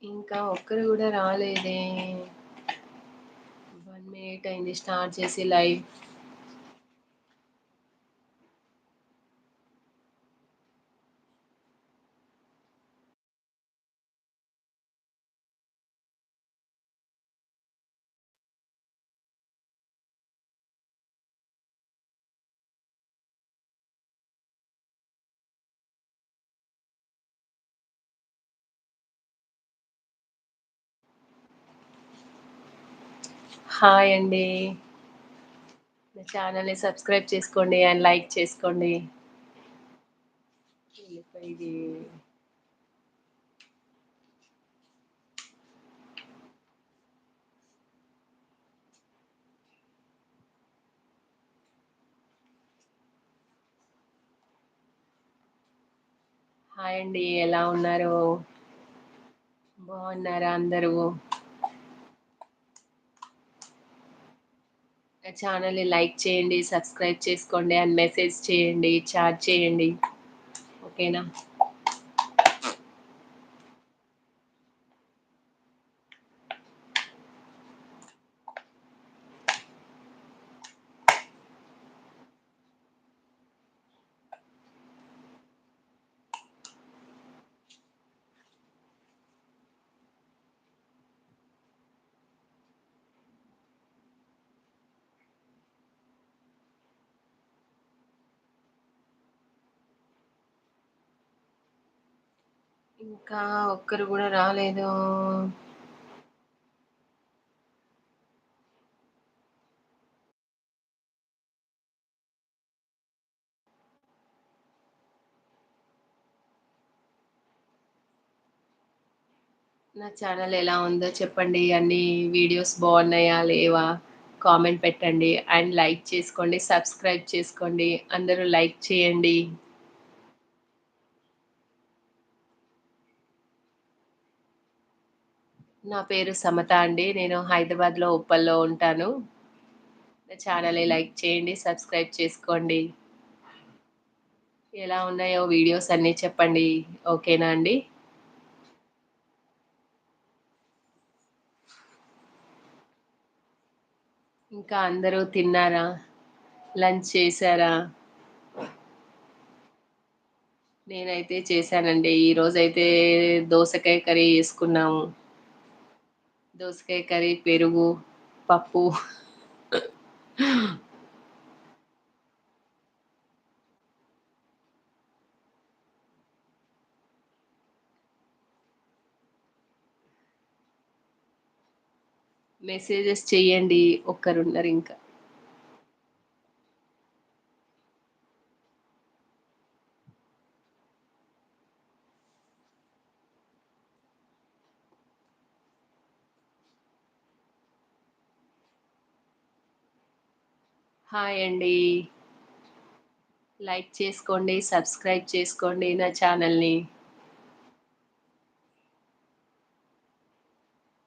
ఇంకా ఒక్కరు గూడా రాలేదే. 1 మినిట్ అయింది స్టార్ట్ చేసి లైవ్. హాయ్ అండి. నా ఛానల్‌ని సబ్స్క్రైబ్ చేసుకోండి అండ్ లైక్ చేసుకోండి. ఇది హాయ్ అండి. ఎలా ఉన్నారు? బాగున్నారా అందరూ? నా ఛానల్‌ని లైక్ చేయండి, సబ్స్క్రైబ్ చేసుకోండి అండ్ మెసేజ్ చేయండి, చాట్ చేయండి. ఓకేనా? ఇంకా ఒక్కరు గూడా రాలేదు. నా ఛానల్ ఎలా ఉందో చెప్పండి. అన్ని వీడియోస్ బాగున్నాయా? లేవా? కామెంట్ పెట్టండి అండ్ లైక్ చేసుకోండి, సబ్స్క్రైబ్ చేసుకోండి. అందరూ లైక్ చేయండి. నా పేరు సమత అండి. నేను హైదరాబాద్‌లో ఉప్పల్‌లో ఉంటాను. నా ఛానల్‌ని లైక్ చేయండి, సబ్స్క్రైబ్ చేసుకోండి. ఎలా ఉన్నాయో వీడియోస్ అన్నీ చెప్పండి. ఓకేనా అండి? ఇంకా అందరూ తిన్నారా? లంచ్ చేశారా? నేనైతే చేశానండి. ఈరోజైతే దోసకాయ కర్రీ చేసుకున్నాము. దోసకాయ కర్రీ, పెరుగు, పప్పు. మెసేజెస్ చెయ్యండి. ఒక్కరున్నరింకా. హాయ్ అండి. లైక్ చేసుకోండి, సబ్స్క్రైబ్ చేసుకోండి నా ఛానల్‌ని.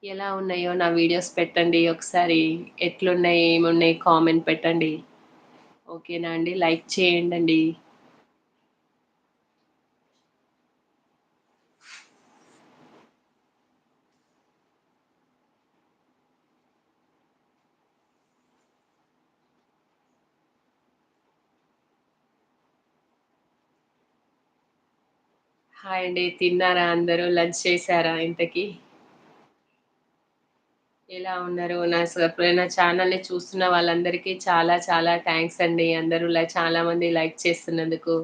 ఎలా ఉన్నాయో నా వీడియోస్ పెట్టండి ఒకసారి. ఎట్లున్నాయి, ఏమున్నాయి కామెంట్ పెట్టండి. ఓకేనా అండి? లైక్ చేయండండి. హాయ్ అండి. తిన్నారా అందరూ? లంచ్ చేశారా ఇంతకి? ఎలా ఉన్నారు? నా ఛానల్‌ని చూస్తున్న వాళ్ళందరికీ చాలా చాలా థాంక్స్ అండి. అందరూ చాలా మంది లైక్ చేస్తున్నందుకు.